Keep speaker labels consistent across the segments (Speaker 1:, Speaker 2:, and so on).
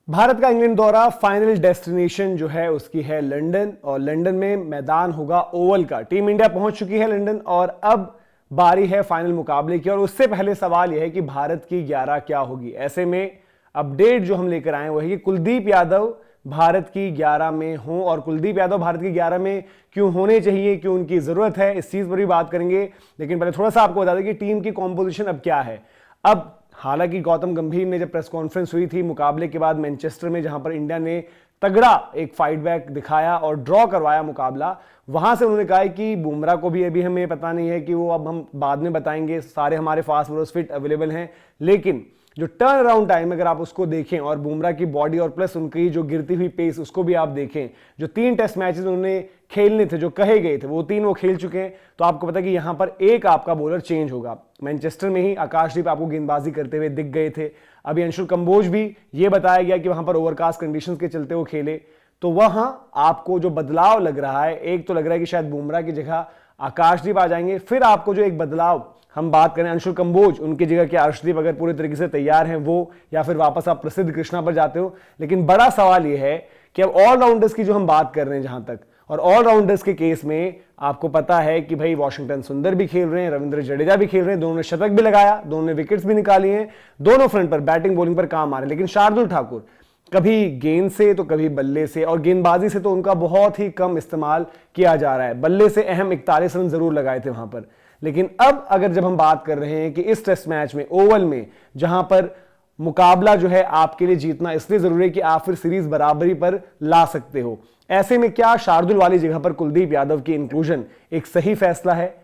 Speaker 1: भारत का इंग्लैंड दौरा final destination जो है उसकी है लंदन, और लंदन में मैदान होगा ओवल का। टीम इंडिया पहुंच चुकी है लंदन और अब बारी है फाइनल मुकाबले की। और उससे पहले सवाल यह है कि भारत की 11 क्या होगी। ऐसे में अपडेट जो हम लेकर आए वो है कि कुलदीप यादव भारत की 11 में हो, और कुलदीप यादव भारत की 11 में क्यों होने चाहिए, क्यों उनकी जरूरत है, इस चीज पर भी बात करेंगे। लेकिन पहले थोड़ा सा आपको बता दें कि टीम की कॉम्पोजिशन अब क्या है। अब हालांकि गौतम गंभीर ने जब प्रेस कॉन्फ्रेंस हुई थी मुकाबले के बाद मैनचेस्टर में, जहां पर इंडिया ने तगड़ा एक फाइट बैक दिखाया और ड्रॉ करवाया मुकाबला, वहां से उन्होंने कहा कि बुमराह को भी अभी हमें पता नहीं है कि वो, अब हम बाद में बताएंगे, सारे हमारे फास्ट बॉलर्स फिट अवेलेबल हैं। लेकिन जो टर्न अराउंड टाइम अगर आप उसको देखें और बुमराह की बॉडी और प्लस उनकी जो गिरती हुई पेस उसको भी आप देखें, जो 3 टेस्ट मैचेस उन्होंने खेलने थे, जो कहे गए थे, वो 3 वो खेल चुके हैं। तो आपको पता है कि यहां पर एक आपका बॉलर चेंज होगा। मैनचेस्टर में ही आकाशदीप आपको गेंदबाजी करते हुए दिख गए थे। अभी अंशुल कंबोज भी ये बताया गया कि वहां पर ओवरकास्ट कंडीशंस के चलते वो खेले। तो वहां आपको जो बदलाव लग रहा है, एक तो लग रहा है कि शायद बुमराह की जगह आकाशदीप आ जाएंगे। फिर आपको जो एक बदलाव हम बात करें अंशुल कंबोज, उनकी जगह क्या अर्शदीप अगर पूरे तरीके से तैयार हैं वो, या फिर वापस आप प्रसिद्ध कृष्णा पर जाते हो। लेकिन बड़ा सवाल यह है कि अब ऑलराउंडर्स की जो हम बात कर रहे हैं जहां तक, और ऑलराउंडर्स के केस में आपको पता है कि भाई वाशिंगटन सुंदर भी खेल रहे हैं, रविंद्र जडेजा भी खेल रहे हैं, दोनों ने शतक भी लगाया, दोनों ने विकेट्स भी निकाली हैं, दोनों फ्रंट पर बैटिंग बॉलिंग पर काम आ रहे हैं। लेकिन शार्दुल ठाकुर कभी गेंद से तो कभी बल्ले से, और गेंदबाजी से तो उनका बहुत ही कम इस्तेमाल किया जा रहा है। बल्ले से अहम 41 रन जरूर लगाए थे वहां पर। लेकिन अब अगर जब हम बात कर रहे हैं कि इस टेस्ट मैच में ओवल में, जहां पर मुकाबला जो है आपके लिए जीतना इसलिए जरूरी है कि आप फिर सीरीज बराबरी पर ला सकते हो, ऐसे में क्या शार्दुल वाली जगह पर कुलदीप यादव की इंक्लूजन एक सही फैसला है?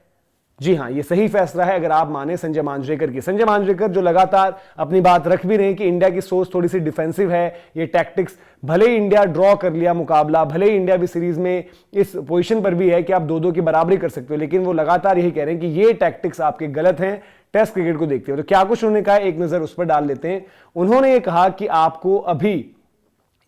Speaker 1: जी हां, यह सही फैसला है अगर आप माने संजय मांजरेकर की। संजय मांजरेकर जो लगातार अपनी बात रख भी रहे हैं कि इंडिया की सोच थोड़ी सी डिफेंसिव है, ये टैक्टिक्स, भले ही इंडिया ड्रॉ कर लिया मुकाबला, भले ही इंडिया भी सीरीज में इस पोजीशन पर भी है कि आप 2-2 की बराबरी कर सकते हो, लेकिन वो लगातार यही कह रहे हैं कि ये टैक्टिक्स आपके गलत हैं टेस्ट क्रिकेट को देखते हो। तो क्या कुछ उन्होंने कहा, एक नजर उस पर डाल लेते हैं। उन्होंने ये कहा कि आपको अभी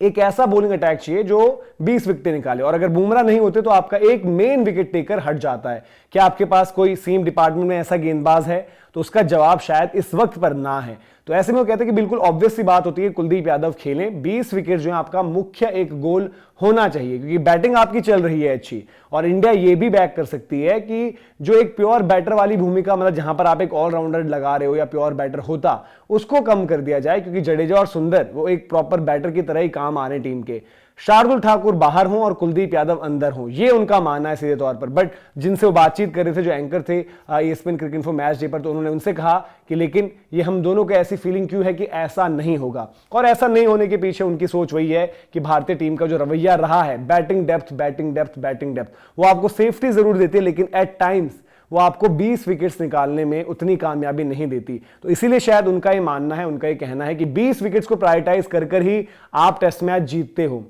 Speaker 1: एक ऐसा बॉलिंग अटैक चाहिए जो 20 विकेटें निकाले, और अगर बुमराह नहीं होते तो आपका एक मेन विकेट टेकर हट जाता है। क्या आपके पास कोई सीम डिपार्टमेंट में ऐसा गेंदबाज है? तो उसका जवाब शायद इस वक्त पर ना है। तो ऐसे में वो कहते हैं कि बिल्कुल ऑब्वियस सी बात होती है कुलदीप यादव खेलें। 20 विकेट जो है आपका मुख्य एक गोल होना चाहिए, क्योंकि बैटिंग आपकी चल रही है अच्छी, और इंडिया ये भी बैक कर सकती है कि जो एक प्योर बैटर वाली भूमिका, मतलब जहां पर आप एक ऑलराउंडर लगा रहे हो या प्योर बैटर होता, उसको कम कर दिया जाए, क्योंकि जडेजा और सुंदर वो एक प्रॉपर बैटर की तरह ही काम आ रहे हैं टीम के। शार्दुल ठाकुर बाहर हों और कुलदीप यादव अंदर हों, ये उनका मानना है सीधे तौर पर। बट जिनसे वो बातचीत कर रहे थे, जो एंकर थे ESPN cricket info match day पर, तो उन्होंने उनसे कहा कि लेकिन ये हम दोनों को ऐसी फीलिंग क्यों है कि ऐसा नहीं होगा। और ऐसा नहीं होने के पीछे उनकी सोच वही है कि भारतीय टीम का जो रवैया रहा है, batting depth batting depth batting depth, वो आपको सेफ्टी जरूर देती है, लेकिन एट टाइम्स वो आपको 20 विकेट्स निकालने में उतनी कामयाबी नहीं देती। तो इसीलिए शायद उनका ये मानना है, उनका ये कहना है कि 20 विकेट्स को प्रायोरिटाइज कर कर ही आप टेस्ट मैच जीतते हो।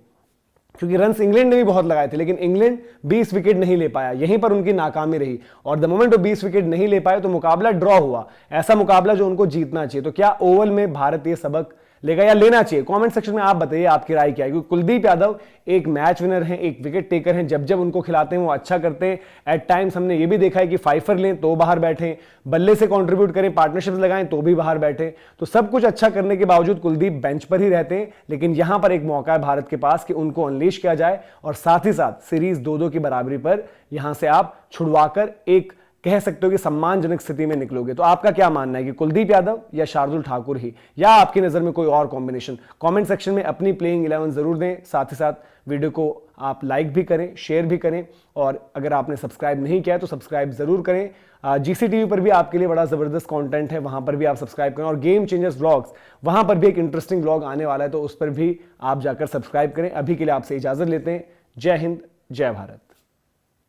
Speaker 1: क्योंकि रन्स इंग्लैंड ने भी बहुत लगाए थे, लेकिन इंग्लैंड 20 विकेट नहीं ले पाया, यहीं पर उनकी नाकामी रही। और द मोमेंट वो 20 विकेट नहीं ले पाए तो मुकाबला ड्रॉ हुआ, ऐसा मुकाबला जो उनको जीतना चाहिए। तो क्या ओवल में भारत ये सबक लेगा या लेना चाहिए? कमेंट सेक्शन में आप बताइए आपकी राय क्या है। क्योंकि कुलदीप यादव एक मैच विनर हैं, एक विकेट टेकर हैं, जब जब उनको खिलाते हैं वो अच्छा करते हैं। एट टाइम्स हमने ये भी देखा है कि फाइफर लें तो बाहर बैठे, बल्ले से कंट्रीब्यूट करें, पार्टनरशिप्स लगाएं तो भी बाहर बैठे। तो सब कुछ अच्छा करने के बावजूद कुलदीप बेंच पर ही रहते हैं। लेकिन यहां पर एक मौका है भारत के पास कि उनको अनलीश किया जाए, और साथ ही साथ सीरीज 2-2 की बराबरी पर यहां से आप छुड़वाकर एक कह सकते हो कि सम्मानजनक स्थिति में निकलोगे। तो आपका क्या मानना है कि कुलदीप यादव या शार्दुल ठाकुर ही, या आपकी नजर में कोई और कॉम्बिनेशन? कमेंट सेक्शन में अपनी प्लेइंग 11 जरूर दें। साथ ही साथ वीडियो को आप लाइक भी करें, शेयर भी करें, और अगर आपने सब्सक्राइब नहीं किया है तो सब्सक्राइब जरूर करें। GCTV पर भी आपके लिए बड़ा जबरदस्त कंटेंट है, वहां पर भी आप सब्सक्राइब करें। और गेम चेंजर्स व्लॉग्स, वहां पर भी एक इंटरेस्टिंग व्लॉग आने वाला है, तो उस पर भी आप जाकर सब्सक्राइब करें। अभी के लिए आपसे इजाजत लेते हैं। जय हिंद, जय भारत।